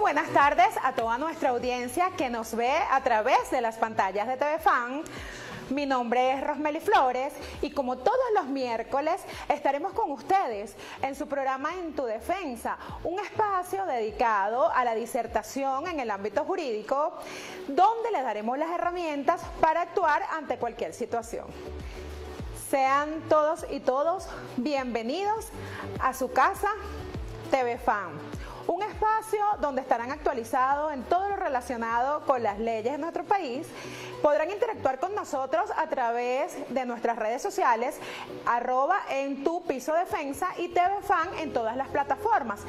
buenas tardes a toda nuestra audiencia que nos ve a través de las pantallas de TV Fan. Mi nombre es Rosmeli Flores y como todos los miércoles estaremos con ustedes en su programa En tu Defensa, un espacio dedicado a la disertación en el ámbito jurídico, donde le daremos las herramientas para actuar ante cualquier situación. Sean todos y todos bienvenidos a su casa TV Fan. Un espacio donde estarán actualizados en todo lo relacionado con las leyes de nuestro país. Podrán interactuar con nosotros a través de nuestras redes sociales, @entupicodefensa y TV Fan en todas las plataformas.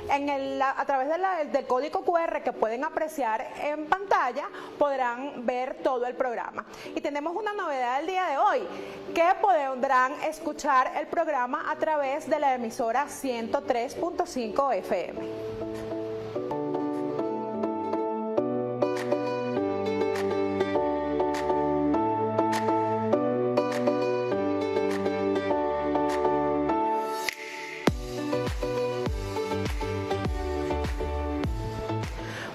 A través del código QR que pueden apreciar en pantalla, podrán ver todo el programa. Y tenemos una novedad el día de hoy, que podrán escuchar el programa a través de la emisora 103.5 FM.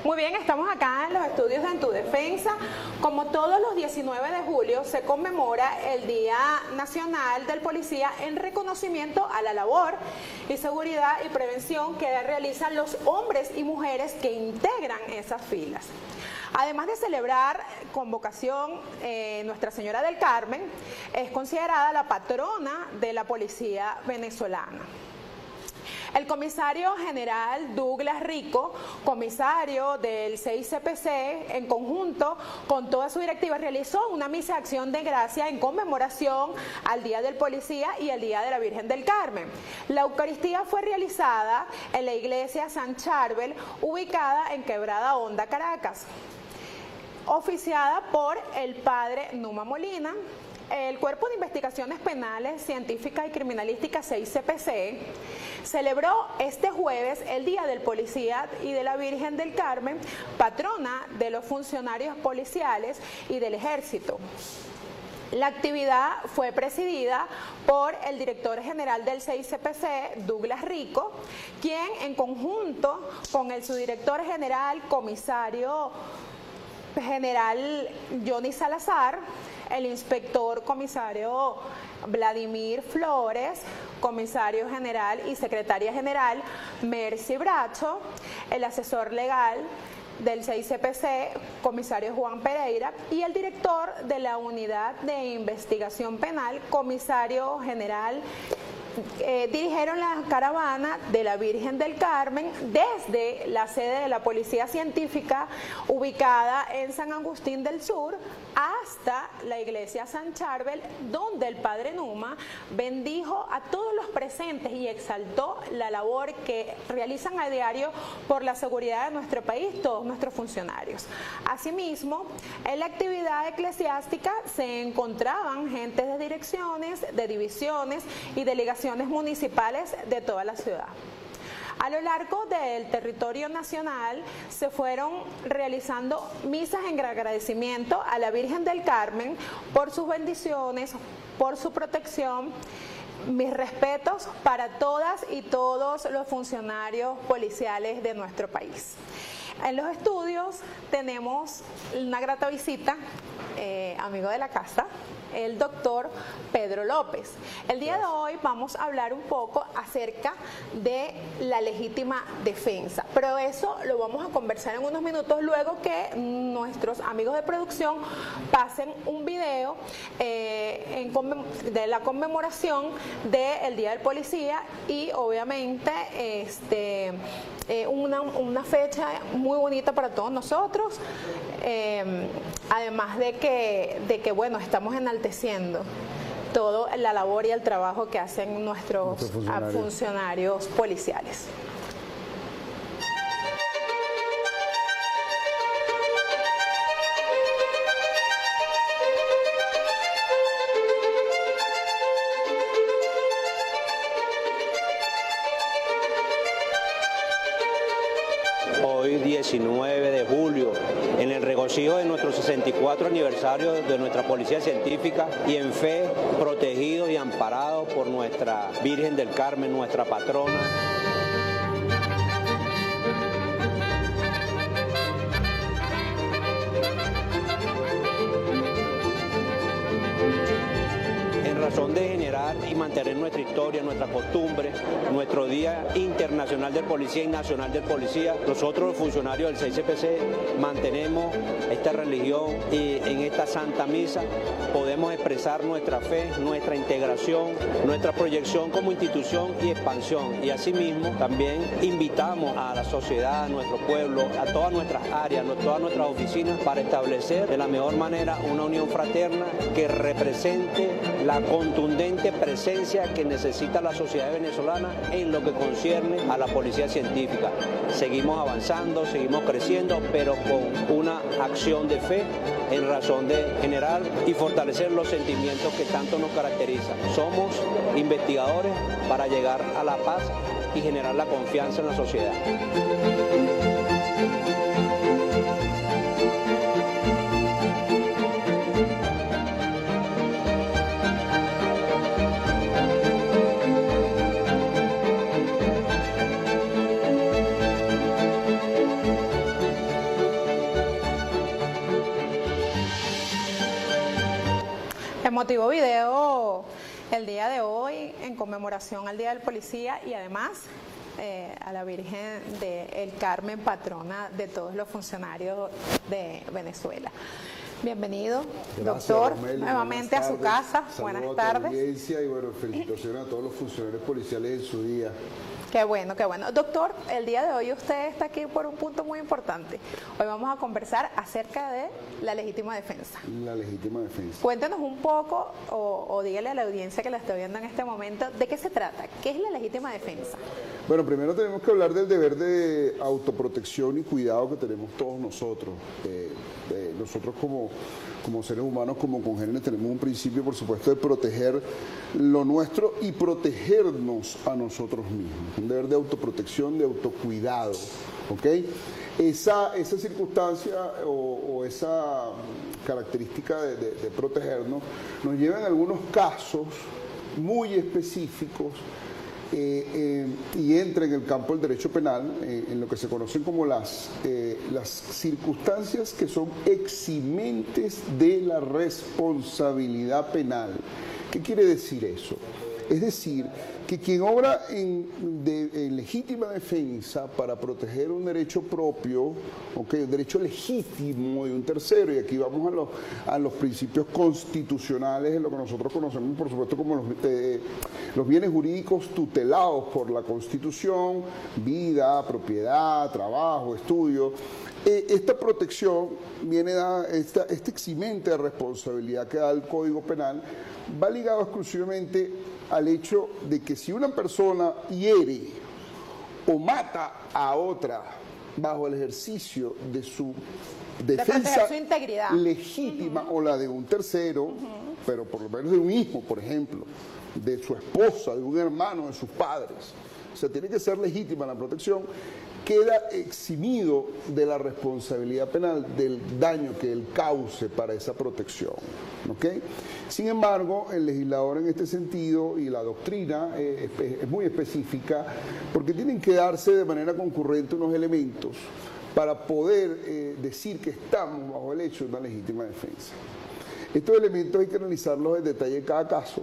Muy bien, estamos acá en los estudios de En tu Defensa. Como todos los 19 de julio se conmemora el Día Nacional del Policía en reconocimiento a la labor y seguridad y prevención que realizan los hombres y mujeres que integran esas filas. Además de celebrar con vocación, Nuestra Señora del Carmen es considerada la patrona de la policía venezolana. El comisario general Douglas Rico, comisario del 6CPC, en conjunto con toda su directiva, realizó una misa de acción de gracia en conmemoración al Día del Policía y el Día de la Virgen del Carmen. La Eucaristía fue realizada en la iglesia San Charbel, ubicada en Quebrada Honda, Caracas, oficiada por el padre Numa Molina. El Cuerpo de Investigaciones Penales, Científicas y Criminalísticas 6CPC celebró este jueves el Día del Policía y de la Virgen del Carmen, patrona de los funcionarios policiales y del Ejército. La actividad fue presidida por el director general del 6CPC, Douglas Rico, quien en conjunto con el subdirector general, comisario general Johnny Salazar, el inspector comisario Vladimir Flores, comisario general y secretaria general Mercy Bracho, el asesor legal del 6CPC, comisario Juan Pereira, y el director de la Unidad de Investigación Penal, comisario general, dirigieron la caravana de la Virgen del Carmen desde la sede de la Policía Científica ubicada en San Agustín del Sur hasta la iglesia San Charbel, donde el padre Numa bendijo a todos los presentes y exaltó la labor que realizan a diario por la seguridad de nuestro país todos nuestros funcionarios. Asimismo, en la actividad eclesiástica se encontraban gentes de direcciones, de divisiones y delegaciones municipales de toda la ciudad. A lo largo del territorio nacional se fueron realizando misas en agradecimiento a la Virgen del Carmen por sus bendiciones, por su protección. Mis respetos para todas y todos los funcionarios policiales de nuestro país. En los estudios tenemos una grata visita, amigo de la casa, el doctor Pedro López. El día de hoy vamos a hablar un poco acerca de la legítima defensa, pero eso lo vamos a conversar en unos minutos luego que nuestros amigos de producción pasen un video de la conmemoración del Día del Policía y obviamente una fecha muy bonita para todos nosotros, además de que bueno, estamos enalteciendo toda la labor y el trabajo que hacen nuestros funcionarios policiales. Hoy 19 de julio, en el regocijo de nuestro 64 aniversario de nuestra Policía Científica y en fe, protegidos y amparados por nuestra Virgen del Carmen, nuestra patrona. mantener nuestra historia, nuestra costumbre, nuestro Día Internacional del Policía y Nacional del Policía. Nosotros, los funcionarios del 6CPC, mantenemos esta religión y en esta Santa Misa podemos expresar nuestra fe, nuestra integración, nuestra proyección como institución y expansión. Y asimismo también invitamos a la sociedad, a nuestro pueblo, a todas nuestras áreas, a todas nuestras oficinas para establecer de la mejor manera una unión fraterna que represente la contundente presencia que necesita la sociedad venezolana en lo que concierne a la policía científica. Seguimos avanzando, seguimos creciendo, pero con una acción de fe en razón de generar y fortalecer los sentimientos que tanto nos caracterizan. Somos investigadores para llegar a la paz y generar la confianza en la sociedad. Emotivo video el día de hoy en conmemoración al Día del Policía y además a la Virgen del Carmen, patrona de todos los funcionarios de Venezuela. Bienvenido, gracias, doctor, Romelio, nuevamente a su casa. Saludos buenas tardes. Y bueno, felicitaciones a todos los funcionarios policiales en su día. Qué bueno, qué bueno. Doctor, el día de hoy usted está aquí por un punto muy importante. Hoy vamos a conversar acerca de la legítima defensa. La legítima defensa. Cuéntenos un poco o dígale a la audiencia que la está viendo en este momento, ¿de qué se trata? ¿Qué es la legítima defensa? Bueno, primero tenemos que hablar del deber de autoprotección y cuidado que tenemos todos nosotros. Nosotros como seres humanos, como congéneres, tenemos un principio, por supuesto, de proteger lo nuestro y protegernos a nosotros mismos. Un deber de autoprotección, de autocuidado, ¿ok? Esa circunstancia o esa característica de protegernos nos lleva en algunos casos muy específicos y entra en el campo del derecho penal, en lo que se conocen como las circunstancias que son eximentes de la responsabilidad penal. ¿Qué quiere decir eso? Es decir, que quien obra en legítima defensa para proteger un derecho propio, ¿okay?, un derecho legítimo de un tercero, y aquí vamos a los principios constitucionales, en lo que nosotros conocemos, por supuesto, como los bienes jurídicos tutelados por la Constitución, vida, propiedad, trabajo, estudio. Esta protección viene dada, este eximente de responsabilidad que da el Código Penal, va ligado exclusivamente al hecho de que si una persona hiere o mata a otra bajo el ejercicio de su defensa su integridad legítima o la de un tercero, pero por lo menos de un hijo, por ejemplo, de su esposa, de un hermano, de sus padres, o sea, tiene que ser legítima la protección, queda eximido de la responsabilidad penal del daño que él cause para esa protección, ¿ok? Sin embargo, el legislador en este sentido y la doctrina es muy específica porque tienen que darse de manera concurrente unos elementos para poder decir que estamos bajo el hecho de una legítima defensa. Estos elementos hay que analizarlos en detalle en cada caso,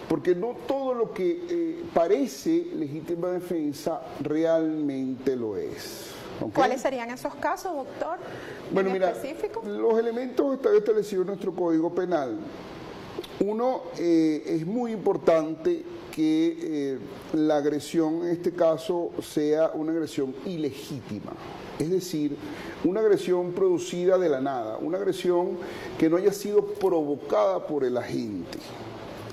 porque no todo lo que parece legítima defensa realmente lo es. ¿Okay? ¿Cuáles serían esos casos, doctor? Bueno, mira, específico? Los elementos están establecidos en nuestro Código Penal. Uno, es muy importante que la agresión en este caso sea una agresión ilegítima. Es decir, una agresión producida de la nada, una agresión que no haya sido provocada por el agente.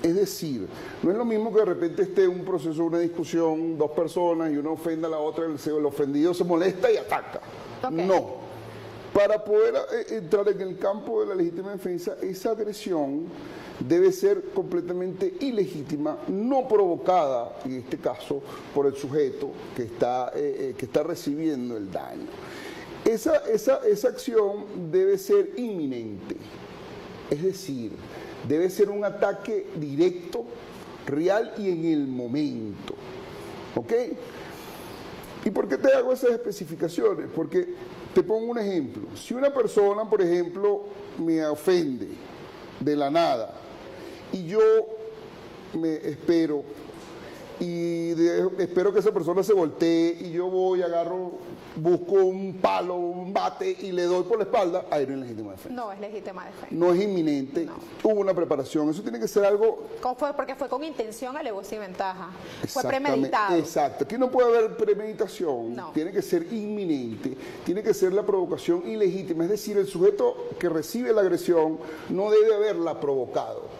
Es decir, no es lo mismo que de repente esté un proceso, una discusión, dos personas y uno ofenda a la otra, el ofendido se molesta y ataca. Okay. No. Para poder entrar en el campo de la legítima defensa, esa agresión debe ser completamente ilegítima, no provocada, en este caso, por el sujeto que está recibiendo el daño. Esa acción debe ser inminente, es decir, debe ser un ataque directo, real y en el momento. ¿Ok? ¿Y por qué te hago esas especificaciones? Porque te pongo un ejemplo. Si una persona, por ejemplo, me ofende de la nada y yo me espero espero que esa persona se voltee y yo voy, agarro, busco un palo, un bate y le doy por la espalda, ahí no es legítima defensa. No es legítima defensa. No es inminente, No. hubo una preparación, eso tiene que ser algo... Porque fue con intención, alevosía y ventaja. Fue Exactamente, premeditado. Exacto, aquí no puede haber premeditación, No. tiene que ser inminente, tiene que ser la provocación ilegítima, es decir, el sujeto que recibe la agresión no debe haberla provocado.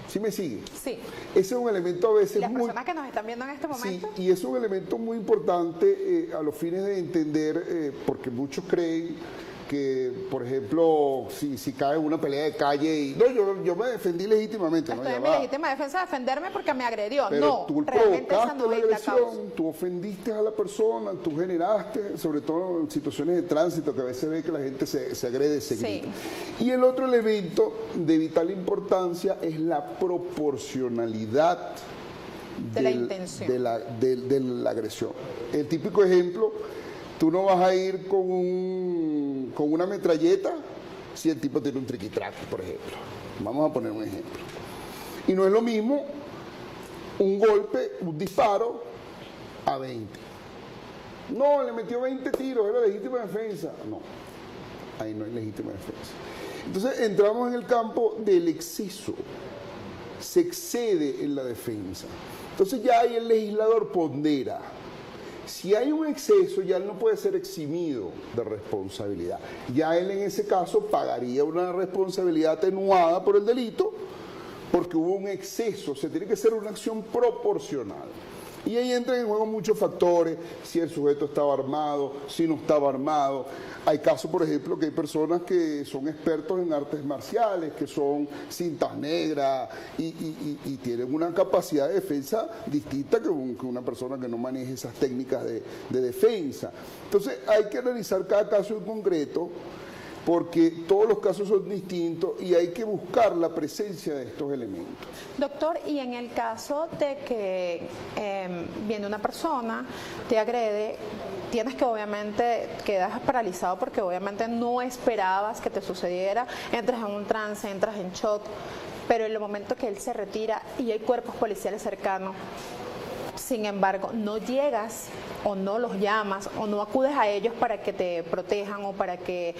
¿Sí me sigue? Sí. Ese es un elemento a veces Y las muy... personas que nos están viendo en este momento, Sí, y es un elemento muy importante a los fines de entender, porque muchos creen que, por ejemplo, si cae en una pelea de calle y... No, yo me defendí legítimamente, ¿no? estoy Ya en mi va. legítima defensa de defenderme porque me agredió. Pero No, tú realmente esa provocaste no la es la causa. agresión, tú ofendiste a la persona, tú generaste, sobre todo en situaciones de tránsito, que a veces ve que la gente se agrede, se Sí. grita. Y el otro elemento de vital importancia es la proporcionalidad De la intención. de la agresión. El típico ejemplo, tú no vas a ir con una metralleta si el tipo tiene un triquitraque, por ejemplo. Vamos a poner un ejemplo. Y no es lo mismo un golpe, un disparo a 20. No, le metió 20 tiros, era legítima defensa. No, ahí no hay legítima defensa. Entonces entramos en el campo del exceso. Se excede en la defensa. Entonces ya ahí el legislador pondera. Si hay un exceso, ya él no puede ser eximido de responsabilidad. Ya él en ese caso pagaría una responsabilidad atenuada por el delito, porque hubo un exceso. Se tiene que ser una acción proporcional. Y ahí entran en juego muchos factores, si el sujeto estaba armado, si no estaba armado. Hay casos, por ejemplo, que hay personas que son expertos en artes marciales, que son cintas negras y tienen una capacidad de defensa distinta que una persona que no maneje esas técnicas de defensa. Entonces hay que analizar cada caso en concreto, porque todos los casos son distintos y hay que buscar la presencia de estos elementos. Doctor, y en el caso de que viene una persona, te agrede, tienes que obviamente quedas paralizado porque obviamente no esperabas que te sucediera, entras en un trance, entras en shock, pero en el momento que él se retira y hay cuerpos policiales cercanos, sin embargo, no llegas o no los llamas o no acudes a ellos para que te protejan o para que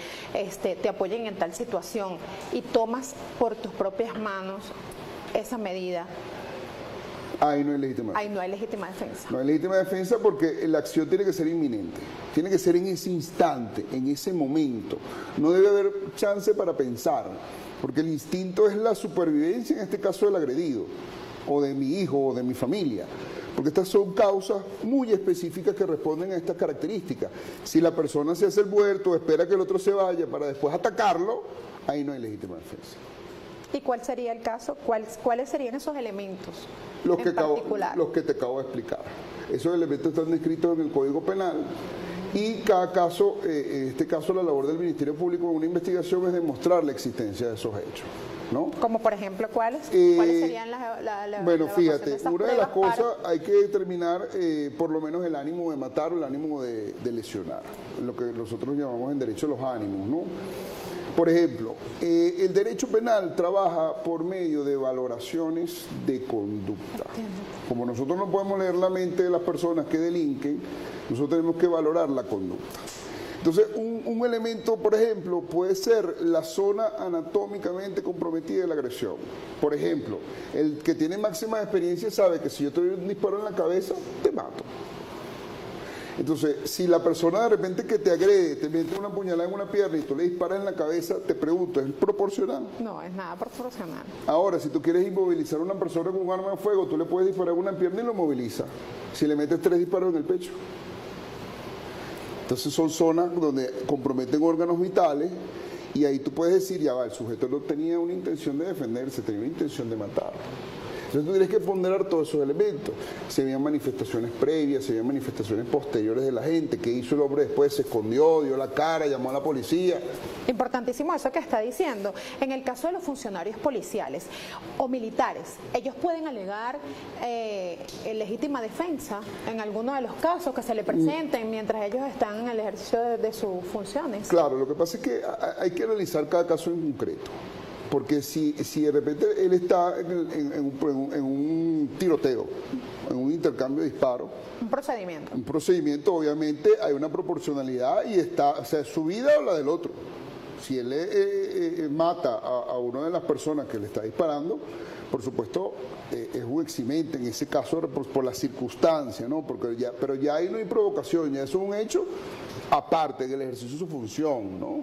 te apoyen en tal situación y tomas por tus propias manos esa medida. Ahí no hay legítima defensa. Ahí no hay legítima defensa. No hay legítima defensa porque la acción tiene que ser inminente. Tiene que ser en ese instante, en ese momento. No debe haber chance para pensar, porque el instinto es la supervivencia, en este caso del agredido, o de mi hijo, o de mi familia. Porque estas son causas muy específicas que responden a estas características. Si la persona se hace el muerto, espera que el otro se vaya para después atacarlo, ahí no hay legítima defensa. ¿Y cuál sería el caso? ¿Cuáles serían esos elementos Los que te acabo de explicar. Esos elementos están descritos en el Código Penal y cada caso, en este caso la labor del Ministerio Público en una investigación es demostrar la existencia de esos hechos, ¿no? Como por ejemplo, ¿cuáles serían Bueno, la fíjate, evaluación de esas una de las pruebas cosas hay que determinar por lo menos el ánimo de matar o el ánimo de lesionar, lo que nosotros llamamos en derecho los ánimos, ¿no? Por ejemplo, el derecho penal trabaja por medio de valoraciones de conducta. Como nosotros no podemos leer la mente de las personas que delinquen, nosotros tenemos que valorar la conducta. Entonces, un elemento, por ejemplo, puede ser la zona anatómicamente comprometida de la agresión. Por ejemplo, el que tiene máxima experiencia sabe que si yo te doy un disparo en la cabeza, te mato. Entonces, si la persona de repente que te agrede, te mete una puñalada en una pierna y tú le disparas en la cabeza, te pregunto, ¿es proporcional? No, es nada proporcional. Ahora, si tú quieres inmovilizar a una persona con un arma de fuego, tú le puedes disparar en una pierna y lo moviliza. Si le metes 3 disparos en el pecho. Entonces son zonas donde comprometen órganos vitales y ahí tú puedes decir, ya va, el sujeto no tenía una intención de defenderse, tenía una intención de matar. Entonces tú tienes que ponderar todos esos elementos. Se veían manifestaciones previas, se veían manifestaciones posteriores de la gente. ¿Qué hizo el hombre después? Se escondió, dio la cara, llamó a la policía. Importantísimo eso que está diciendo. En el caso de los funcionarios policiales o militares, ellos pueden alegar legítima defensa en alguno de los casos que se le presenten mientras ellos están en el ejercicio de sus funciones. Claro, lo que pasa es que hay que analizar cada caso en concreto. porque si de repente él está en un tiroteo, en un intercambio de disparos, Un procedimiento, obviamente hay una proporcionalidad y está, o sea, su vida o la del otro. Si él mata a una de las personas que le está disparando, por supuesto, es un eximente en ese caso por la circunstancia, ¿no? Pero ya ahí no hay provocación, ya eso es un hecho aparte del ejercicio de su función, ¿no?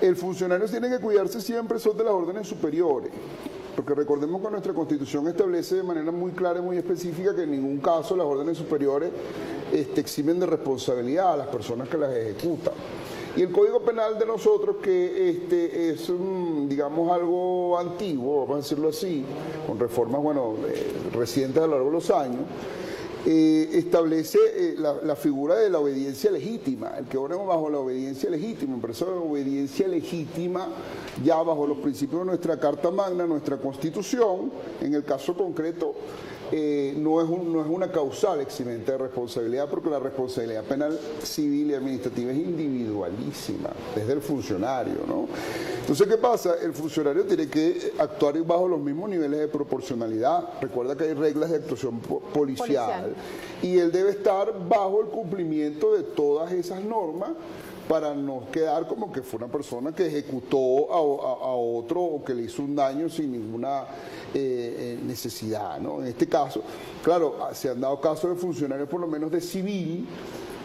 El funcionario tiene que cuidarse siempre son de las órdenes superiores, porque recordemos que nuestra Constitución establece de manera muy clara y muy específica que en ningún caso las órdenes superiores eximen de responsabilidad a las personas que las ejecutan. Y el Código Penal de nosotros, que es, digamos, algo antiguo, vamos a decirlo así, con reformas, recientes a lo largo de los años, establece la figura de la obediencia legítima, el que obra bajo la obediencia legítima. Por eso la obediencia legítima, ya bajo los principios de nuestra Carta Magna, nuestra Constitución, en el caso concreto, no es una causal eximente de responsabilidad, porque la responsabilidad penal, civil y administrativa es individualísima, desde el funcionario, ¿no? Entonces, ¿qué pasa? El funcionario tiene que actuar bajo los mismos niveles de proporcionalidad. Recuerda que hay reglas de actuación policial y él debe estar bajo el cumplimiento de todas esas normas, para no quedar como que fue una persona que ejecutó a otro o que le hizo un daño sin ninguna necesidad, ¿no? En este caso, claro, se han dado casos de funcionarios por lo menos de civil,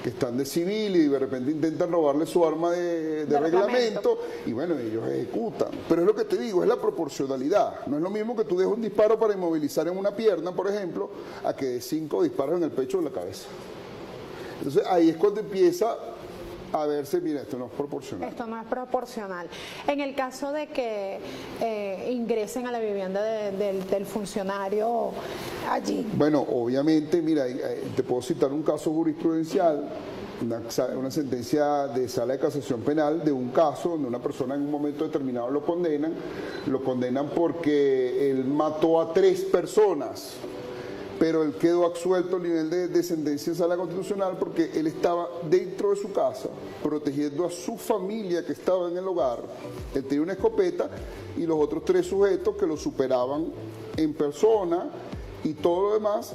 que están de civil y de repente intentan robarle su arma de reglamento y bueno, ellos ejecutan. Pero es lo que te digo, es la proporcionalidad. No es lo mismo que tú dejes un disparo para inmovilizar en una pierna, por ejemplo, a que 5 disparos en el pecho o en la cabeza. Entonces ahí es cuando empieza a verse, mira, esto no es proporcional. Esto no es proporcional. En el caso de que ingresen a la vivienda del funcionario allí. Bueno, obviamente, mira, te puedo citar un caso jurisprudencial, una sentencia de sala de casación penal de un caso donde una persona en un momento determinado lo condenan porque él mató a 3 personas. Pero él quedó absuelto a nivel de sentencia de sala constitucional porque él estaba dentro de su casa protegiendo a su familia que estaba en el hogar. Él tenía una escopeta y los otros 3 sujetos que lo superaban en persona y todo lo demás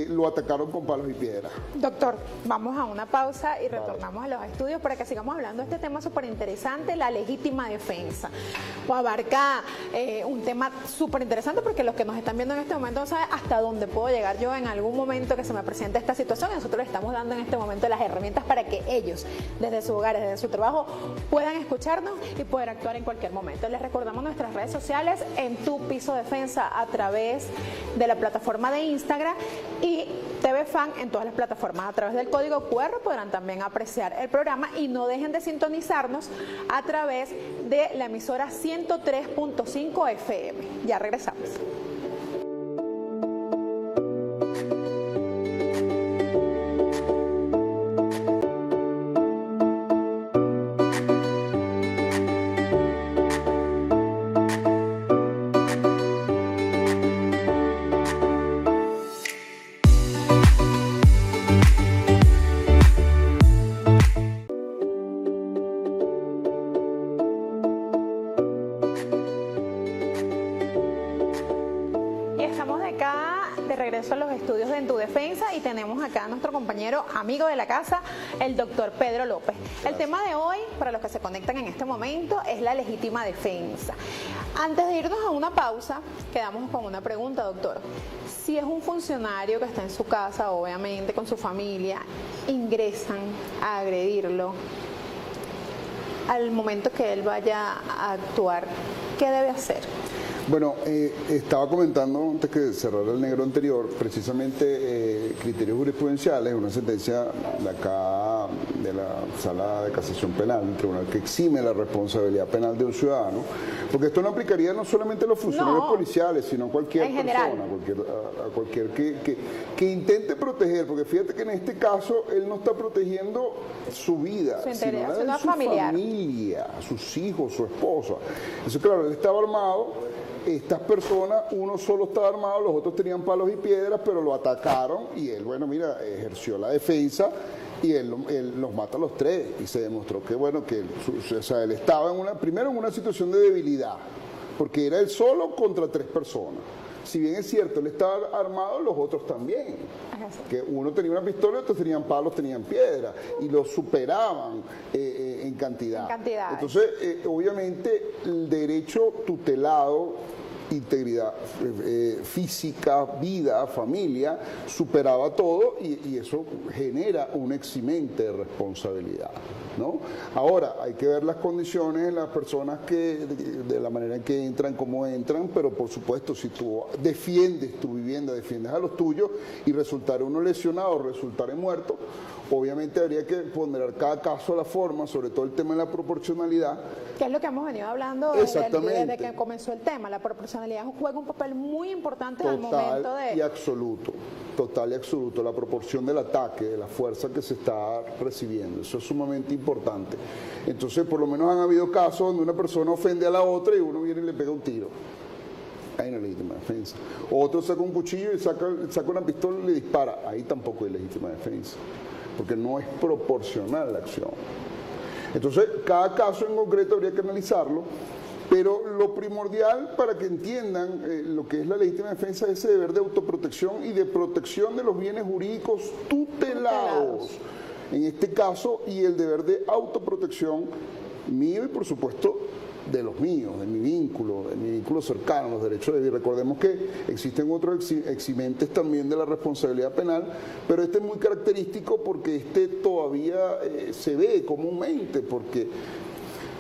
lo atacaron con palos y piedras. Doctor, vamos a una pausa y retornamos a los estudios para que sigamos hablando de este tema súper interesante, la legítima defensa. O abarca un tema súper interesante porque los que nos están viendo en este momento no saben hasta dónde puedo llegar yo en algún momento que se me presente esta situación. Y nosotros les estamos dando en este momento las herramientas para que ellos, desde sus hogares, desde su trabajo, puedan escucharnos y poder actuar en cualquier momento. Les recordamos nuestras redes sociales en Tu Piso Defensa a través de la plataforma de Instagram y TV Fan en todas las plataformas. A través del código QR podrán también apreciar el programa y no dejen de sintonizarnos a través de la emisora 103.5 FM. Ya regresamos. A los estudios de En Tu Defensa y tenemos acá a nuestro compañero amigo de la casa, el doctor Pedro López. El tema de hoy, para los que se conectan en este momento, es la legítima defensa. Antes de irnos a una pausa, quedamos con una pregunta, doctor. Si es un funcionario que está en su casa, obviamente con su familia, ingresan a agredirlo, al momento que él vaya a actuar, ¿qué debe hacer? Bueno, estaba comentando antes que cerrara el negro anterior, precisamente criterios jurisprudenciales, una sentencia de acá de la Sala de Casación Penal, un tribunal que exime la responsabilidad penal de un ciudadano, porque esto no aplicaría no solamente a los funcionarios policiales, sino a cualquier persona, a cualquier que intente proteger, porque fíjate que en este caso él no está protegiendo su vida, sino la de su familia, sus hijos, su esposa. Entonces, claro, él estaba armado. Estas personas, uno solo estaba armado, los otros tenían palos y piedras, pero lo atacaron y él, bueno, mira, ejerció la defensa y él los mata a los 3 y se demostró que, bueno, que él estaba primero en una situación de debilidad, porque era él solo contra 3 personas. Si bien es cierto, él estaba armado, los otros también. Que uno tenía una pistola, otros tenían palos, tenían piedra, y los superaban en cantidad. Entonces, obviamente, el derecho tutelado, integridad física, vida, familia, superaba todo y eso genera un eximente de responsabilidad, ¿no? Ahora, hay que ver las condiciones de las personas de la manera en que entran, cómo entran, pero por supuesto, si tú defiendes tu vivienda, defiendes a los tuyos y resultar uno lesionado, resultar muerto, obviamente habría que ponderar cada caso a la forma, sobre todo el tema de la proporcionalidad. Que es lo que hemos venido hablando desde que comenzó el tema. La proporcionalidad juega un papel muy importante al momento de... Total y absoluto, la proporción del ataque, de la fuerza que se está recibiendo. Eso es sumamente importante. Entonces, por lo menos han habido casos donde una persona ofende a la otra y uno viene y le pega un tiro. Ahí no hay legítima defensa. Otro saca un cuchillo y saca una pistola y le dispara. Ahí tampoco hay legítima defensa, porque no es proporcional la acción. Entonces, cada caso en concreto habría que analizarlo, pero lo primordial para que entiendan lo que es la legítima defensa es ese deber de autoprotección y de protección de los bienes jurídicos tutelados, en este caso, y el deber de autoprotección mío y, por supuesto, de los míos, de mi vínculo cercano, los derechos de vida. Recordemos que existen otros eximentes también de la responsabilidad penal, pero este es muy característico porque este todavía se ve comúnmente, porque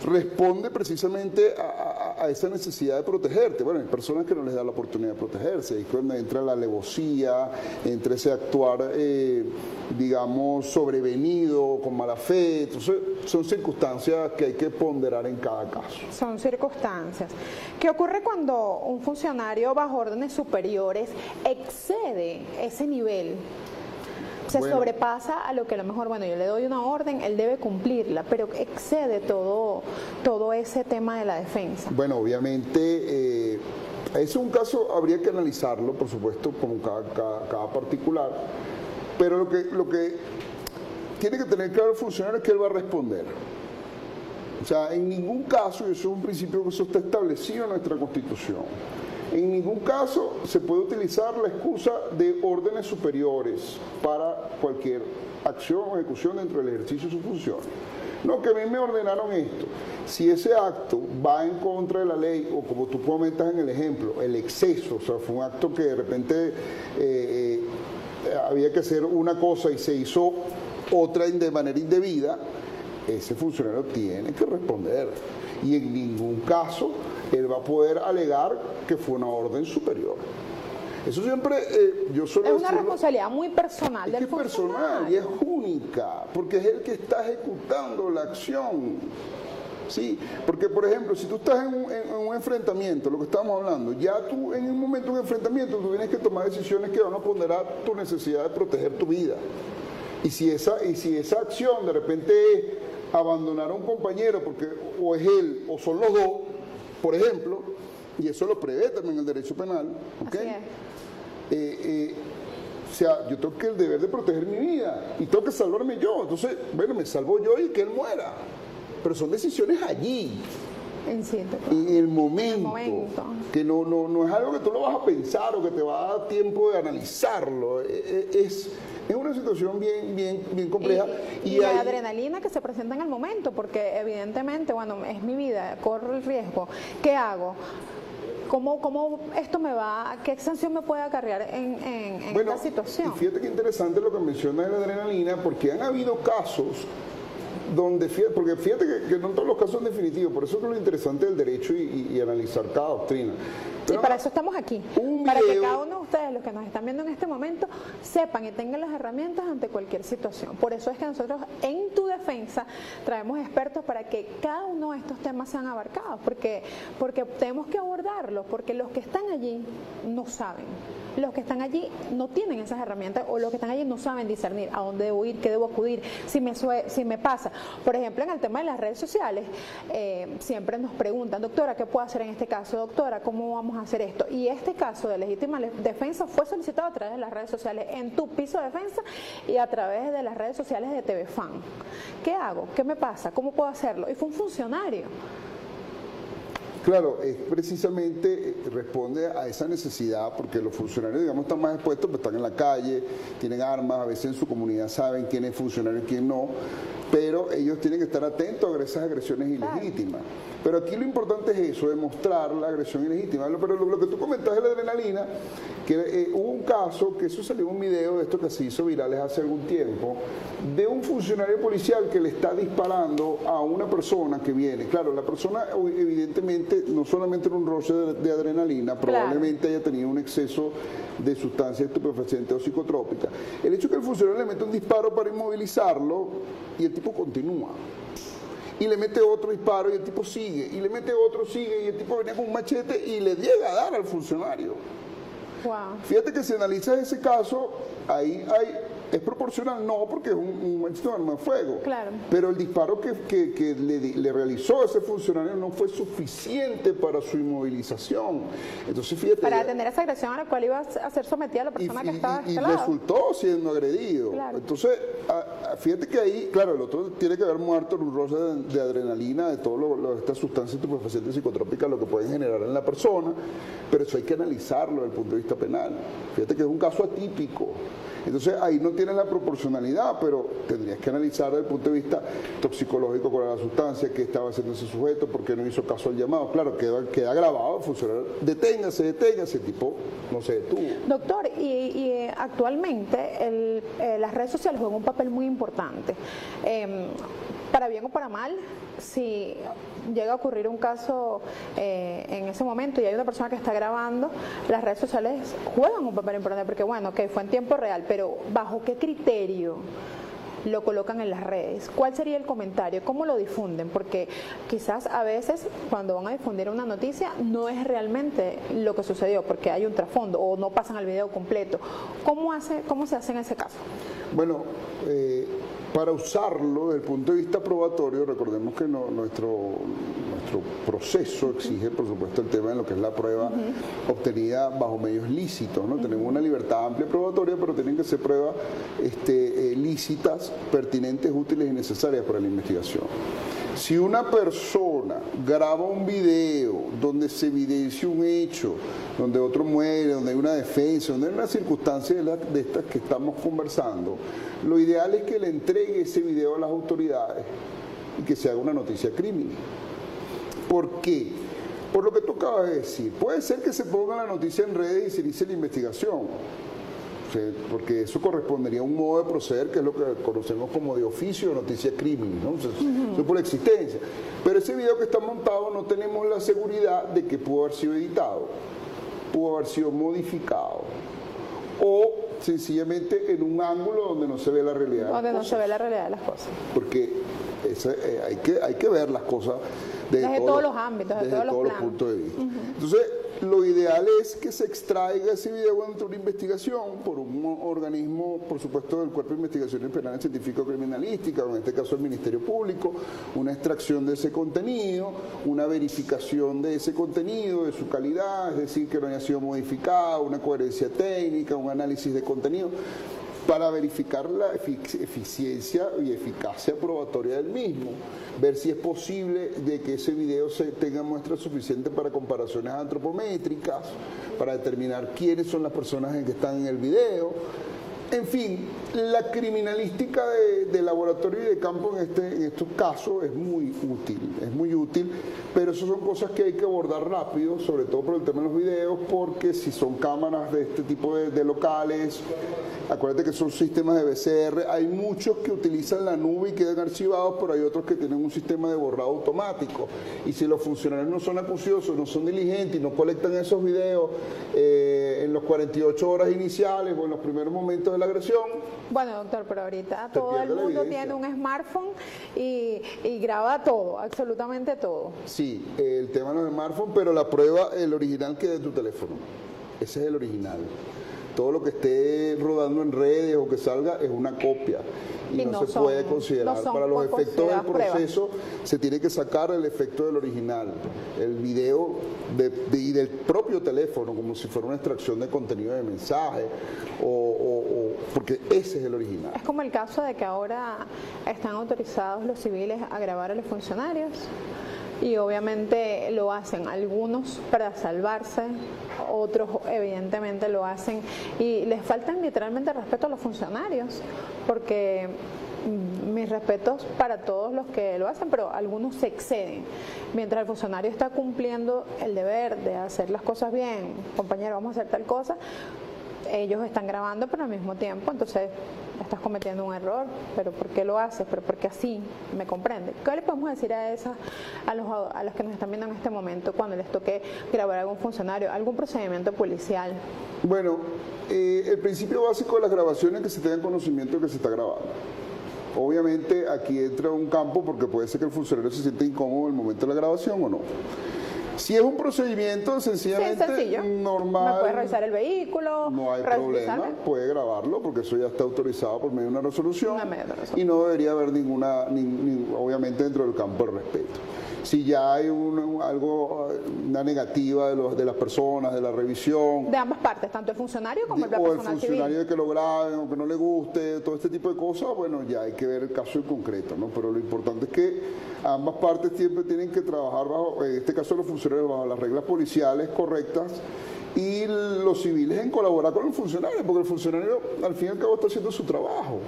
responde precisamente a esa necesidad de protegerte. Bueno, hay personas que no les da la oportunidad de protegerse, y cuando entra la alevosía, entra ese actuar, digamos, sobrevenido, con mala fe. Entonces, son circunstancias que hay que ponderar en cada caso. Son circunstancias. ¿Qué ocurre cuando un funcionario bajo órdenes superiores excede ese nivel? Se sobrepasa a lo que a lo mejor, bueno, yo le doy una orden, él debe cumplirla, pero excede todo ese tema de la defensa. Bueno, obviamente, ese es un caso, habría que analizarlo, por supuesto, como cada particular, pero lo que tiene que tener claro el funcionario es que él va a responder. O sea, en ningún caso, y eso es un principio que eso está establecido en nuestra Constitución, en ningún caso se puede utilizar la excusa de órdenes superiores para cualquier acción o ejecución dentro del ejercicio de sus funciones. No, que a mí me ordenaron esto. Si ese acto va en contra de la ley, o como tú comentas en el ejemplo, el exceso, o sea, fue un acto que de repente había que hacer una cosa y se hizo otra de manera indebida, ese funcionario tiene que responder. Y en ningún caso él va a poder alegar que fue una orden superior. Eso siempre, yo suelo decirlo, es una responsabilidad muy personal del funcionario. Es personal y es única, porque es el que está ejecutando la acción. Sí, porque por ejemplo, si tú estás en un enfrentamiento, lo que estamos hablando, ya tú en un momento de un enfrentamiento tú tienes que tomar decisiones que van a ponderar tu necesidad de proteger tu vida. Y si esa acción de repente es abandonar a un compañero porque o es él o son los dos, por ejemplo, y eso lo prevé también el derecho penal, ¿okay? O sea, yo tengo que el deber de proteger mi vida y tengo que salvarme yo. Entonces, bueno, me salvo yo y que él muera. Pero son decisiones allí, en el momento, que no es algo que tú lo vas a pensar o que te va a dar tiempo de analizarlo. Es una situación bien compleja. Y la adrenalina que se presenta en el momento, porque evidentemente, bueno, es mi vida, corro el riesgo. ¿Qué hago? ¿Cómo esto me va, qué sanción me puede acarrear en esta situación? Y fíjate qué interesante lo que menciona de la adrenalina, porque han habido casos donde, porque fíjate que no todos los casos son definitivos, por eso es lo interesante del derecho y analizar cada doctrina. Y para eso estamos aquí, para que cada uno de ustedes, los que nos están viendo en este momento, sepan y tengan las herramientas ante cualquier situación. Por eso es que nosotros en Tu Defensa traemos expertos para que cada uno de estos temas sean abarcados, porque tenemos que abordarlos, porque los que están allí no saben. Los que están allí no tienen esas herramientas, o los que están allí no saben discernir a dónde debo ir, qué debo acudir, si me pasa. Por ejemplo, en el tema de las redes sociales, siempre nos preguntan, doctora, ¿qué puedo hacer en este caso? Doctora, ¿cómo vamos a hacer esto? Y este caso de legítima defensa fue solicitado a través de las redes sociales en Tu Piso de Defensa y a través de las redes sociales de TV Fan. ¿Qué hago? ¿Qué me pasa? ¿Cómo puedo hacerlo? Y fue un funcionario. Claro, es precisamente, responde a esa necesidad, porque los funcionarios, digamos, están más expuestos, pues están en la calle, tienen armas, a veces en su comunidad saben quién es funcionario y quién no, pero ellos tienen que estar atentos a esas agresiones ilegítimas. Pero aquí lo importante es eso, demostrar la agresión ilegítima. Pero lo que tú comentas de la adrenalina, que hubo un caso, que eso salió en un video de esto que se hizo virales hace algún tiempo, de un funcionario policial que le está disparando a una persona que viene. Claro, la persona evidentemente no solamente era un roce de adrenalina, probablemente haya tenido un exceso de sustancia estupefaciente o psicotrópica. El hecho es que el funcionario le mete un disparo para inmovilizarlo y el tipo continúa. Y le mete otro disparo y el tipo sigue, y le mete otro, sigue, y el tipo venía con un machete y le llega a dar al funcionario. Wow. Fíjate que si analizas ese caso, ahí es proporcional, no, porque es un arma de fuego. Claro. Pero el disparo que le realizó ese funcionario no fue suficiente para su inmovilización. Entonces, fíjate. Para atender esa agresión a la cual iba a ser sometida la persona que estaba de este lado. Resultó siendo agredido. Claro. Entonces, fíjate que ahí, claro, el otro tiene que haber muerto en un roce de adrenalina, de todas estas sustancias estupefacientes psicotrópicas, lo que pueden generar en la persona, pero eso hay que analizarlo desde el punto de vista penal. Fíjate que es un caso atípico. Entonces ahí no tienes la proporcionalidad, pero tendrías que analizar desde el punto de vista toxicológico cuál era la sustancia, qué estaba haciendo ese sujeto, por qué no hizo caso al llamado. Claro, queda grabado, el funcionario, deténgase, tipo no se detuvo. Doctor, y actualmente las redes sociales juegan un papel muy importante. Para bien o para mal, si llega a ocurrir un caso en ese momento y hay una persona que está grabando, las redes sociales juegan un papel importante porque, bueno, ok, fue en tiempo real, pero ¿bajo qué criterio lo colocan en las redes? ¿Cuál sería el comentario? ¿Cómo lo difunden? Porque quizás a veces cuando van a difundir una noticia no es realmente lo que sucedió porque hay un trasfondo o no pasan al video completo. ¿Cómo se hace en ese caso? Bueno, para usarlo desde el punto de vista probatorio, recordemos que nuestro proceso exige, por supuesto, el tema de lo que es la prueba obtenida bajo medios lícitos, ¿no? Tenemos una libertad amplia probatoria, pero tienen que ser pruebas lícitas, pertinentes, útiles y necesarias para la investigación. Si una persona graba un video donde se evidencia un hecho, donde otro muere, donde hay una defensa, donde hay una circunstancia de estas que estamos conversando, lo ideal es que le entregue ese video a las autoridades y que se haga una noticia criminal. ¿Por qué? Por lo que tú acabas de decir. Puede ser que se ponga la noticia en redes y se inicie la investigación, porque eso correspondería a un modo de proceder que es lo que conocemos como de oficio de noticia criminal, ¿no? Eso por existencia. Pero ese video que está montado no tenemos la seguridad de que pudo haber sido editado, pudo haber sido modificado o sencillamente en un ángulo donde no se ve la realidad de las cosas. Donde no se ve la realidad de las cosas. Porque hay que ver las cosas desde todos los ámbitos, desde todos los puntos de vista. Entonces, lo ideal es que se extraiga ese video dentro de una investigación por un organismo, por supuesto, del Cuerpo de Investigaciones Penales Científico-Criminalísticas, en este caso el Ministerio Público, una extracción de ese contenido, una verificación de ese contenido, de su calidad, es decir, que no haya sido modificado, una coherencia técnica, un análisis de contenido, para verificar la eficiencia y eficacia probatoria del mismo, ver si es posible de que ese video tenga muestras suficientes para comparaciones antropométricas, para determinar quiénes son las personas que están en el video. En fin, la criminalística de laboratorio y de campo en estos casos es muy útil, pero esas son cosas que hay que abordar rápido, sobre todo por el tema de los videos, porque si son cámaras de este tipo de locales, acuérdate que son sistemas de BCR, hay muchos que utilizan la nube y quedan archivados, pero hay otros que tienen un sistema de borrado automático, y si los funcionarios no son acuciosos, no son diligentes y no colectan esos videos en los 48 horas iniciales o en los primeros momentos de la agresión. Bueno, doctor, pero ahorita todo el mundo tiene un smartphone y graba todo, absolutamente todo. Sí, el tema no es smartphone, pero la prueba, el original queda en tu teléfono. Ese es el original. Todo lo que esté rodando en redes o que salga es una copia y no se puede considerar. Para los efectos del proceso se tiene que sacar el efecto del original, el video y del propio teléfono, como si fuera una extracción de contenido de mensaje, porque ese es el original. Es como el caso de que ahora están autorizados los civiles a grabar a los funcionarios. y obviamente lo hacen algunos para salvarse, otros evidentemente lo hacen y les faltan literalmente respeto a los funcionarios, porque mis respetos para todos los que lo hacen, pero algunos se exceden. Mientras el funcionario está cumpliendo el deber de hacer las cosas bien, compañero, vamos a hacer tal cosa, ellos están grabando, pero al mismo tiempo, entonces estás cometiendo un error, pero ¿por qué lo haces? Pero porque así, ¿me comprende? ¿Qué le podemos decir a los que nos están viendo en este momento cuando les toque grabar a algún funcionario, algún procedimiento policial? Bueno, el principio básico de las grabaciones es que se tenga conocimiento de que se está grabando. Obviamente aquí entra un campo porque puede ser que el funcionario se sienta incómodo en el momento de la grabación o no. Si es un procedimiento sencillamente normal, me puede revisar el vehículo, no hay problema, puede grabarlo porque eso ya está autorizado por medio de una resolución y no debería haber ninguna, obviamente dentro del campo del respeto. Si ya hay una negativa de las personas, de la revisión. De ambas partes, tanto el funcionario como el personal civil. O el funcionario de que lo graben o que no le guste, todo este tipo de cosas, bueno, ya hay que ver el caso en concreto, ¿no? Pero lo importante es que ambas partes siempre tienen que trabajar bajo, en este caso los funcionarios, bajo las reglas policiales correctas y los civiles en colaborar con el funcionario, porque el funcionario al fin y al cabo está haciendo su trabajo.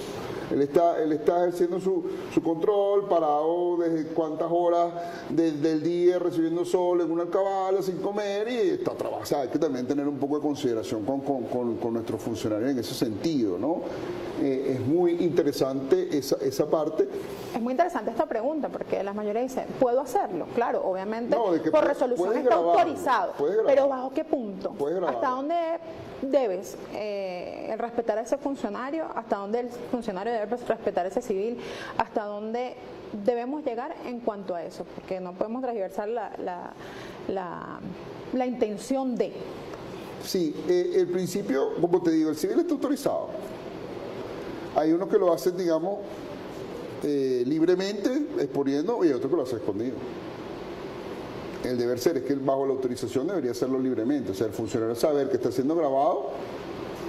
Él está ejerciendo su control, parado desde cuántas horas del día, recibiendo sol en una alcabala, sin comer, y está trabajando. O sea, hay que también tener un poco de consideración con nuestros funcionarios en ese sentido, ¿no? Es muy interesante esa parte. Es muy interesante esta pregunta, porque la mayoría dice, ¿puedo hacerlo? Claro, obviamente, por resolución está autorizado, pero ¿bajo qué punto? ¿Hasta dónde debes respetar a ese funcionario? ¿Hasta dónde el funcionario debe respetar a ese civil? ¿Hasta dónde debemos llegar en cuanto a eso? Porque no podemos transversar la intención de... Sí, el principio, como te digo, el civil está autorizado. Hay unos que lo hacen, digamos, libremente, exponiendo, y hay otros que lo hacen escondido. El deber ser es que bajo la autorización debería hacerlo libremente, o sea, el funcionario saber que está siendo grabado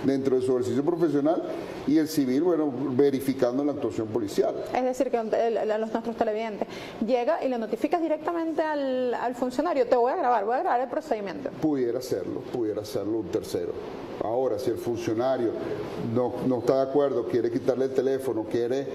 dentro de su ejercicio profesional y el civil, bueno, verificando la actuación policial. Es decir, que nuestros televidentes llega y le notificas directamente al funcionario, voy a grabar el procedimiento. Pudiera hacerlo un tercero. Ahora, si el funcionario no está de acuerdo, quiere quitarle el teléfono, quiere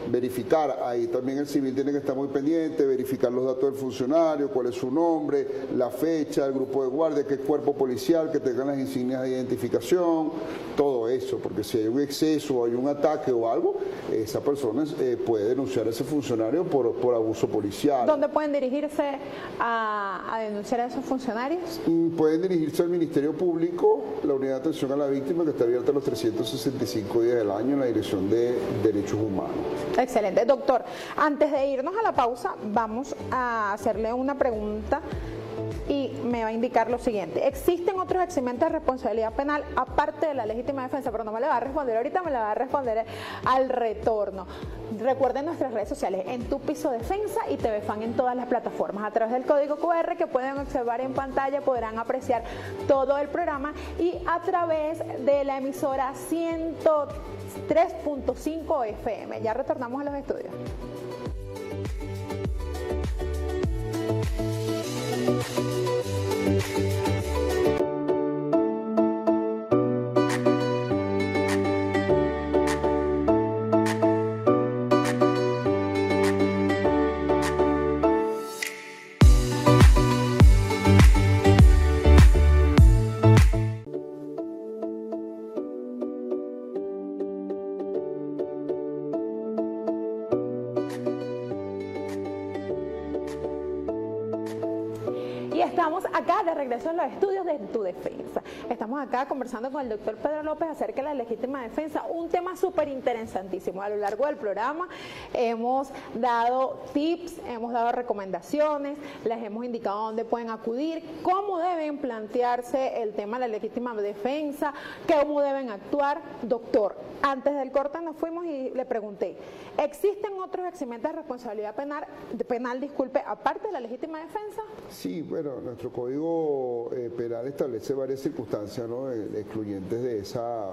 verificar, ahí también el civil tiene que estar muy pendiente, verificar los datos del funcionario, cuál es su nombre, la fecha, el grupo de guardia, qué cuerpo policial, que tengan las insignias de identificación, todo eso, porque si hay un exceso, hay un ataque o algo, esa persona puede denunciar a ese funcionario por abuso policial. ¿Dónde pueden dirigirse a denunciar a esos funcionarios? Pueden dirigirse al Ministerio Público, la Unidad de Atención a la Víctima, que está abierta los 365 días del año en la Dirección de Derechos Humanos. Excelente. Doctor, antes de irnos a la pausa, vamos a hacerle una pregunta y me va a indicar lo siguiente. ¿Existen otros eximentes de responsabilidad penal aparte de la legítima defensa? Pero no me la va a responder ahorita, me la va a responder al retorno. Recuerden nuestras redes sociales, en Tu Piso Defensa y TV Fan en todas las plataformas. A través del código QR que pueden observar en pantalla podrán apreciar todo el programa y a través de la emisora 103.5 FM. Ya retornamos a los estudios. Estamos acá de regreso en los estudios de Tu Defensa. Estamos acá conversando con el doctor Pedro López acerca de la legítima defensa, un tema súper interesantísimo. A lo largo del programa hemos dado tips, hemos dado recomendaciones, les hemos indicado dónde pueden acudir, cómo deben plantearse el tema de la legítima defensa, cómo deben actuar. Doctor, antes del corte nos fuimos y le pregunté, ¿existen otros eximentes de responsabilidad penal, aparte de la legítima defensa? Sí, bueno, nuestro código penal establece varias circunstancias, ¿no?, excluyentes de esa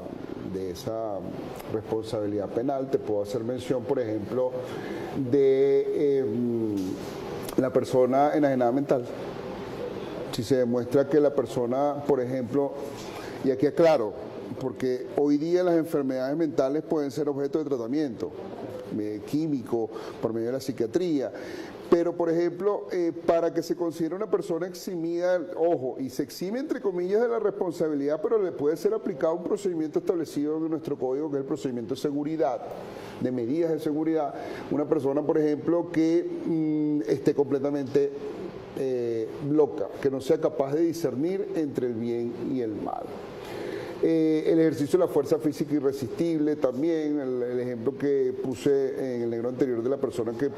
responsabilidad penal. Te puedo hacer mención, por ejemplo, de la persona enajenada mental. Si se demuestra que la persona, por ejemplo, y aquí aclaro, porque hoy día las enfermedades mentales pueden ser objeto de tratamiento químico por medio de la psiquiatría, pero por ejemplo, para que se considere una persona eximida, ojo, y se exime entre comillas de la responsabilidad, pero le puede ser aplicado un procedimiento establecido en nuestro código, que es el procedimiento de seguridad, de medidas de seguridad. Una persona, por ejemplo, que esté completamente loca, que no sea capaz de discernir entre el bien y el mal. El ejercicio de la fuerza física irresistible también, el ejemplo que puse en el negro anterior de la persona que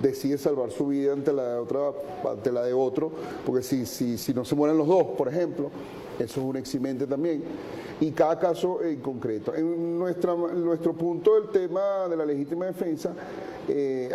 decide salvar su vida ante la de otro, porque si no se mueren los dos, por ejemplo, eso es un eximente también. Y cada caso en concreto. En nuestro punto del tema de la legítima defensa,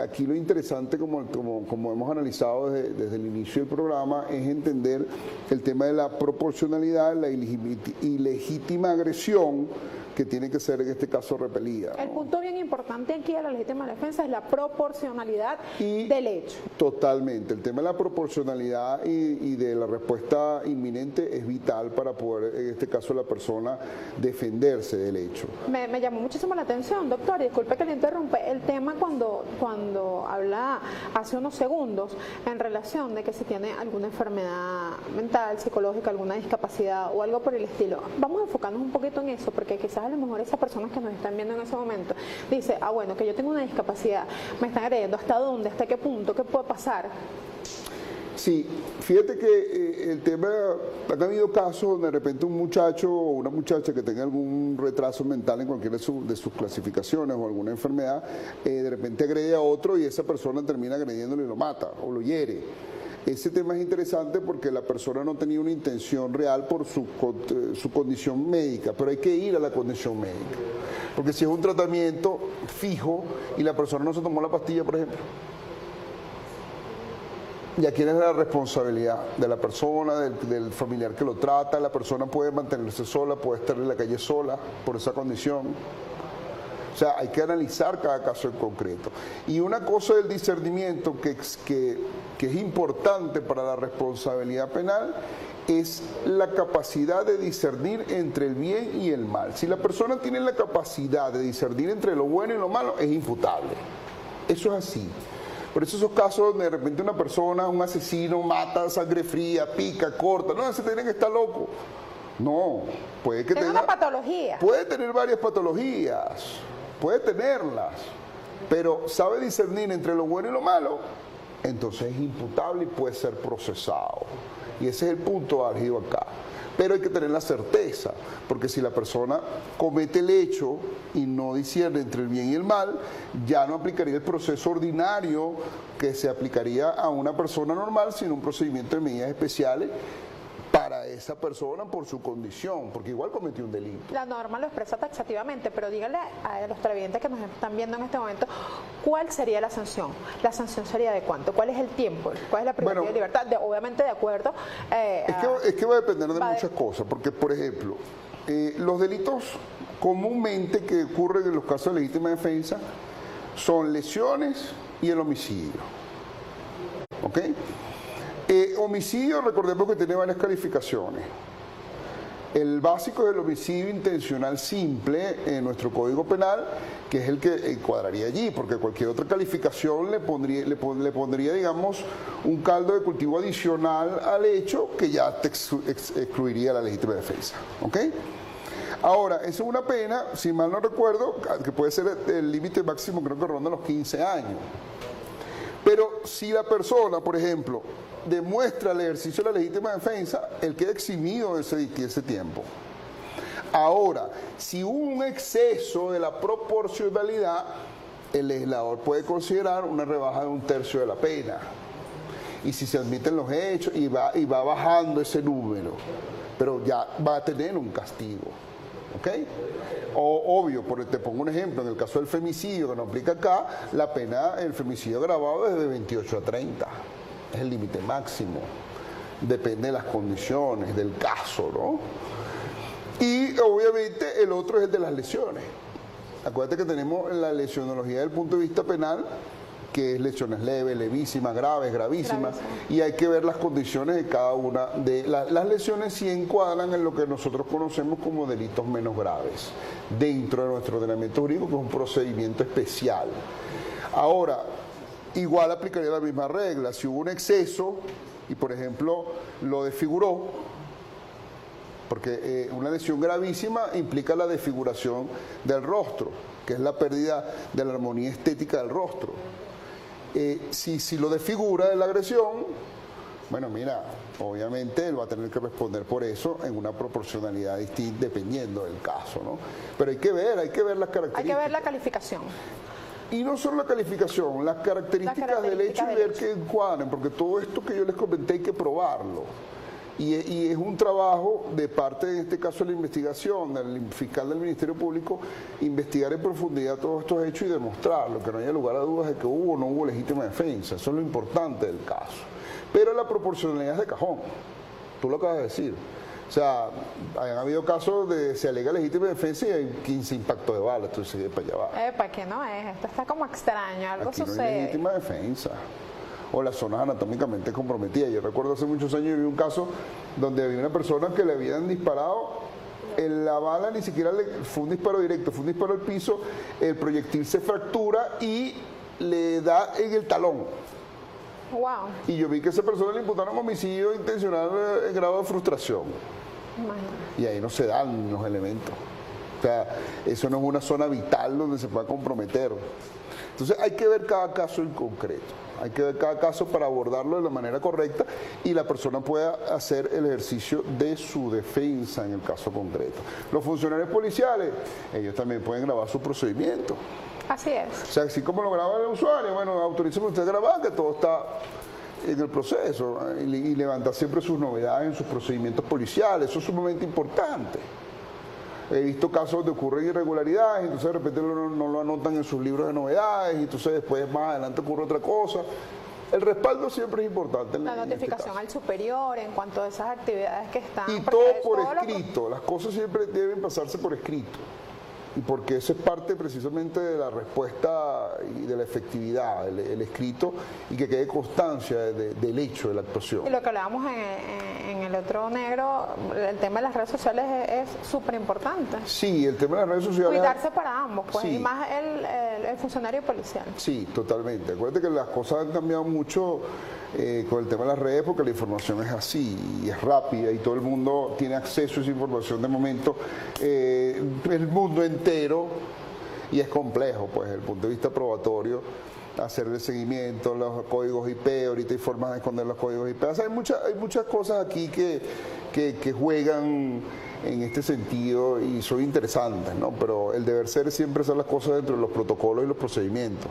aquí lo interesante, como hemos analizado desde el inicio del programa, es entender el tema de la proporcionalidad, la ilegítima agresión que tiene que ser en este caso repelida, ¿no? El punto bien importante aquí de la legítima defensa es la proporcionalidad del hecho. Totalmente, el tema de la proporcionalidad y de la respuesta inminente es vital para poder, en este caso, la persona defenderse del hecho. Me llamó muchísimo la atención, doctor, y disculpe que le interrumpe, el tema cuando habla hace unos segundos en relación de que si tiene alguna enfermedad mental, psicológica, alguna discapacidad o algo por el estilo. Vamos a enfocarnos un poquito en eso, porque quizás a lo mejor esas personas que nos están viendo en ese momento dice, bueno, que yo tengo una discapacidad, me están agrediendo, ¿hasta dónde? ¿Hasta qué punto? ¿Qué puede pasar? Sí, fíjate que el tema, han habido casos donde de repente un muchacho o una muchacha que tenga algún retraso mental en cualquiera de sus clasificaciones o alguna enfermedad, de repente agrede a otro y esa persona termina agrediéndolo y lo mata o lo hiere. Ese tema es interesante porque la persona no tenía una intención real por su condición médica, pero hay que ir a la condición médica. Porque si es un tratamiento fijo y la persona no se tomó la pastilla, por ejemplo, ¿y a quién es la responsabilidad? De la persona, del familiar que lo trata. La persona puede mantenerse sola, puede estar en la calle sola por esa condición. O sea, hay que analizar cada caso en concreto. Y una cosa del discernimiento que es importante para la responsabilidad penal es la capacidad de discernir entre el bien y el mal. Si la persona tiene la capacidad de discernir entre lo bueno y lo malo, es imputable. Eso es así. Por eso esos casos donde de repente una persona, un asesino, mata, sangre fría, pica, corta, no, ese tiene que estar loco. No, puede que tenga una patología. Puede tener varias patologías, puede tenerlas, pero sabe discernir entre lo bueno y lo malo, entonces es imputable y puede ser procesado. Y ese es el punto álgido acá. Pero hay que tener la certeza, porque si la persona comete el hecho y no discierne entre el bien y el mal, ya no aplicaría el proceso ordinario que se aplicaría a una persona normal, sino un procedimiento de medidas especiales para esa persona por su condición, porque igual cometió un delito. La norma lo expresa taxativamente, pero dígale a los televidentes que nos están viendo en este momento, ¿cuál sería la sanción? ¿La sanción sería de cuánto? ¿Cuál es el tiempo? ¿Cuál es la privacidad de libertad? Obviamente de acuerdo. Es que va a depender de muchas cosas, porque por ejemplo, los delitos comúnmente que ocurren en los casos de legítima defensa son lesiones y el homicidio. ¿Ok? Homicidio, recordemos que tiene varias calificaciones. El básico es el homicidio intencional simple en nuestro Código Penal, que es el que encuadraría allí, porque cualquier otra calificación le pondría, digamos, un caldo de cultivo adicional al hecho que ya te excluiría la legítima defensa. ¿Ok? Ahora, esa es una pena, si mal no recuerdo, que puede ser el límite máximo, creo que ronda los 15 años. Pero si la persona, por ejemplo, demuestra el ejercicio de la legítima defensa, él queda eximido de ese tiempo. Ahora, si hubo un exceso de la proporcionalidad, el legislador puede considerar una rebaja de 1/3 de la pena. Y si se admiten los hechos, y va bajando ese número, pero ya va a tener un castigo. ¿Ok? Obvio, te pongo un ejemplo, en el caso del femicidio que no aplica acá, la pena del femicidio agravado es de 28 a 30. Es el límite máximo. Depende de las condiciones, del caso, ¿no? Y obviamente el otro es el de las lesiones. Acuérdate que tenemos la lesionología desde el punto de vista penal, que es lesiones leves, levísimas, graves, gravísimas, y hay que ver las condiciones de cada una de las lesiones. Si encuadran en lo que nosotros conocemos como delitos menos graves dentro de nuestro ordenamiento jurídico, que es un procedimiento especial. Ahora, igual aplicaría la misma regla. Si hubo un exceso y, por ejemplo, lo desfiguró, porque una lesión gravísima implica la desfiguración del rostro, que es la pérdida de la armonía estética del rostro. Si lo desfigura de la agresión, bueno, mira, obviamente él va a tener que responder por eso en una proporcionalidad distinta dependiendo del caso, ¿no? Pero hay que ver las características. Hay que ver la calificación. Y no solo la calificación, las características del hecho y ver que encuadren, porque todo esto que yo les comenté hay que probarlo. Y es un trabajo de parte, en este caso, de la investigación, del fiscal del Ministerio Público, investigar en profundidad todos estos hechos y demostrarlo, que no haya lugar a dudas de que hubo o no hubo legítima defensa. Eso es lo importante del caso. Pero la proporcionalidad es de cajón, tú lo acabas de decir. O sea, han habido casos de se alega legítima defensa y hay 15 impactos de bala, entonces para allá va. ¿Para qué no es? Esto está como extraño, algo Aquí sucede. No hay legítima defensa. O las zonas anatómicamente comprometidas. Yo recuerdo hace muchos años vi un caso donde había una persona que le habían disparado, la bala ni siquiera fue un disparo directo, fue un disparo al piso, el proyectil se fractura y le da en el talón. Wow. Y yo vi que a esa persona le imputaron homicidio intencional en grado de frustración. Imagínate. Y ahí no se dan los elementos. O sea, eso no es una zona vital donde se pueda comprometer. Entonces hay que ver cada caso en concreto. Hay que ver cada caso para abordarlo de la manera correcta y la persona pueda hacer el ejercicio de su defensa en el caso concreto. Los funcionarios policiales, ellos también pueden grabar su procedimiento. Así es. O sea, así como lo graba el usuario, bueno, autoríceme usted a grabar, que todo está en el proceso, y levantar siempre sus novedades en sus procedimientos policiales. Eso es sumamente importante. He visto casos donde ocurren irregularidades, entonces de repente no lo anotan en sus libros de novedades, y entonces después más adelante ocurre otra cosa. El respaldo siempre es importante. La notificación al superior en cuanto a esas actividades que están. Y todo por escrito, las cosas siempre deben pasarse por escrito. Y porque eso es parte precisamente de la respuesta y de la efectividad, el escrito, y que quede constancia del hecho de la actuación. Y lo que hablábamos en el otro negro, el tema de las redes sociales es súper importante. Sí, el tema de las redes sociales... Cuidarse para ambos, pues, sí. Y más el funcionario policial. Sí, totalmente. Acuérdate que las cosas han cambiado mucho con el tema de las redes, porque la información es así y es rápida y todo el mundo tiene acceso a esa información de momento, el mundo entero, y es complejo, pues, desde el punto de vista probatorio, hacer el seguimiento, los códigos IP, ahorita hay formas de esconder los códigos IP. O sea, hay muchas cosas aquí que juegan en este sentido y son interesantes, ¿no? Pero el deber ser siempre hacer las cosas dentro de los protocolos y los procedimientos.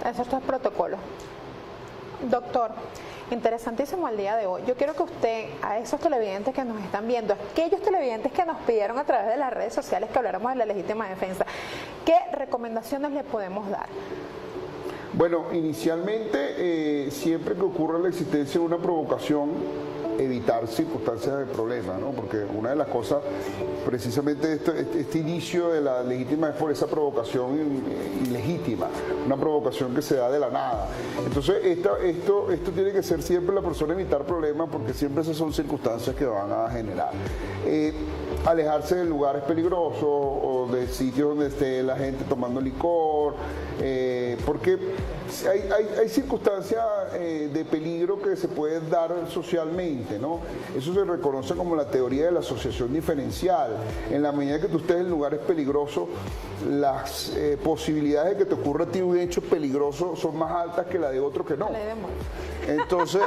Eso es protocolo. Doctor, interesantísimo el día de hoy. Yo quiero que usted, a esos televidentes que nos están viendo, aquellos televidentes que nos pidieron a través de las redes sociales que habláramos de la legítima defensa, ¿qué recomendaciones le podemos dar? Bueno, inicialmente, siempre que ocurra la existencia de una provocación, evitar circunstancias de problema, ¿no? Porque una de las cosas, precisamente este inicio de la legítima es por esa provocación ilegítima, una provocación que se da de la nada. Entonces, esto tiene que ser siempre la persona evitar problemas, porque siempre esas son circunstancias que van a generar. Alejarse de lugares peligrosos o de sitios donde esté la gente tomando licor, porque hay circunstancias de peligro que se pueden dar socialmente, ¿no? Eso se reconoce como la teoría de la asociación diferencial. En la medida que tú estés en lugares peligrosos, las posibilidades de que te ocurra a ti un hecho peligroso son más altas que la de otro que no. Entonces,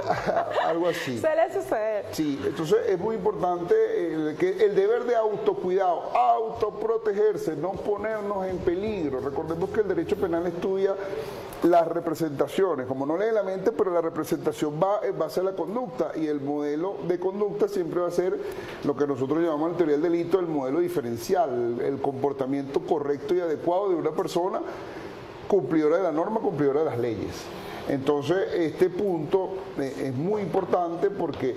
algo así. Suele suceder. Sí, entonces es muy importante el deber de autocuidado, autoprotegerse, no ponernos en peligro. Recordemos que el derecho penal estudia las representaciones, como no lee la mente, pero la representación va en base a la conducta, y el modelo de conducta siempre va a ser lo que nosotros llamamos en la teoría del delito el modelo diferencial, el comportamiento correcto y adecuado de una persona cumplidora de la norma, cumplidora de las leyes. Entonces, este punto es muy importante, porque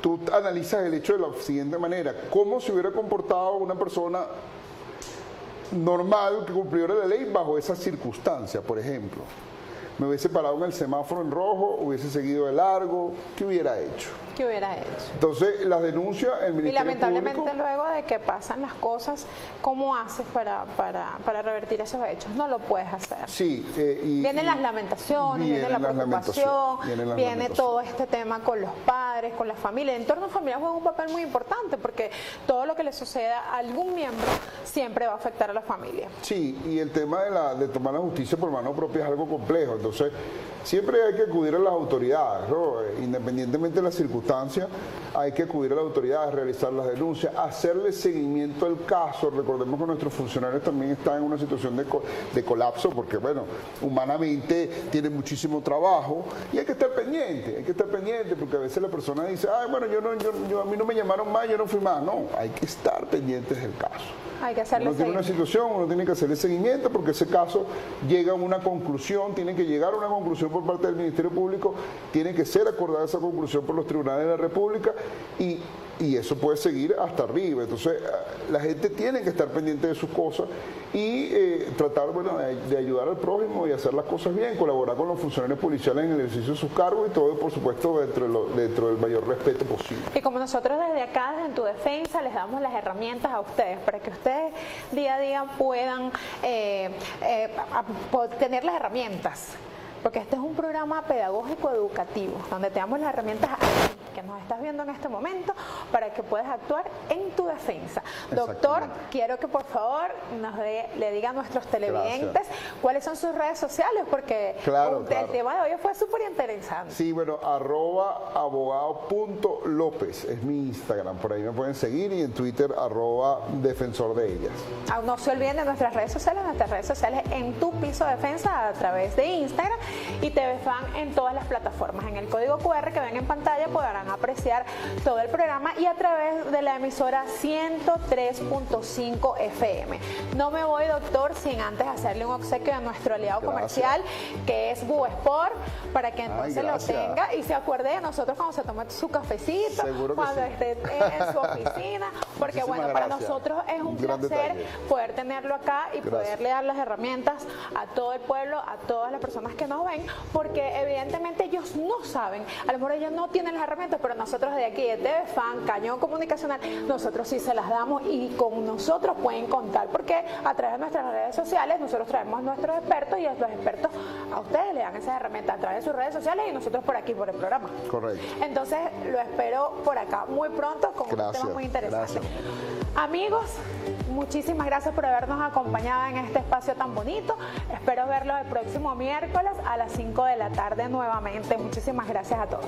tú analizas el hecho de la siguiente manera: ¿cómo se hubiera comportado una persona normal que cumpliera la ley bajo esas circunstancias, por ejemplo. Me hubiese parado en el semáforo en rojo, hubiese seguido de largo, ¿qué hubiera hecho? ¿Qué hubiera hecho? Entonces, las denuncias, el Ministerio Y lamentablemente Público, luego de que pasan las cosas, ¿cómo haces para revertir esos hechos? No lo puedes hacer. sí, Vienen las lamentaciones, viene la preocupación, viene todo este tema con los padres, con la familia. El entorno familiar juega un papel muy importante porque todo lo que le suceda a algún miembro siempre va a afectar a la familia. Sí, y el tema de tomar la justicia por mano propia es algo complejo. Entonces, siempre hay que acudir a las autoridades, ¿no? Independientemente de las circunstancias, hay que acudir a las autoridades, realizar las denuncias, hacerle seguimiento al caso. Recordemos que nuestros funcionarios también están en una situación de colapso porque, bueno, humanamente tienen muchísimo trabajo y hay que estar pendiente, porque a veces la persona dice, ay, bueno, a mí no me llamaron más, yo no fui más. No, hay que estar pendientes del caso. Hay que hacerle uno tiene una situación, uno tiene que hacerle seguimiento porque ese caso llega a una conclusión, tiene que llegar a una conclusión por parte del Ministerio Público, tiene que ser acordada esa conclusión por los tribunales de la República y eso puede seguir hasta arriba. Entonces, la gente tiene que estar pendiente de sus cosas y tratar, bueno, de ayudar al prójimo y hacer las cosas bien, colaborar con los funcionarios policiales en el ejercicio de sus cargos y todo, por supuesto, dentro del mayor respeto posible. Y como nosotros desde acá, desde En Tu Defensa, les damos las herramientas a ustedes para que ustedes día a día puedan tener las herramientas. Porque este es un programa pedagógico educativo, donde te damos las herramientas a ti, que nos estás viendo en este momento, para que puedas actuar en tu defensa. Doctor, quiero que por favor le diga a nuestros televidentes cuáles son sus redes sociales, porque el tema de hoy fue súper interesante. Sí, bueno, @abogado.lopez es mi Instagram, por ahí me pueden seguir, y en Twitter @defensor de ellas. No se olviden de nuestras redes sociales en Tu Piso Defensa a través de Instagram, y TV Fan en todas las plataformas. En el código QR que ven en pantalla podrán apreciar todo el programa y a través de la emisora 103.5 FM. No me voy, doctor, sin antes hacerle un obsequio a nuestro aliado comercial, que es Búho Sport, para que entonces lo tenga y se acuerde de nosotros cuando se tome su cafecito, cuando esté en su oficina, porque bueno, para nosotros es un placer poder tenerlo acá y poderle dar las herramientas a todo el pueblo, a todas las personas que nos ven, porque evidentemente ellos no saben, a lo mejor ellos no tienen las herramientas, pero nosotros de aquí, de TV Fan, Cañón Comunicacional, nosotros sí se las damos y con nosotros pueden contar, porque a través de nuestras redes sociales nosotros traemos a nuestros expertos y a los expertos a ustedes le dan esas herramientas a través de sus redes sociales y nosotros por aquí, por el programa. Correcto. Entonces lo espero por acá muy pronto con un tema muy interesante. Amigos, muchísimas gracias por habernos acompañado en este espacio tan bonito. Espero verlos el próximo miércoles a las 5 de la tarde nuevamente. Muchísimas gracias a todos.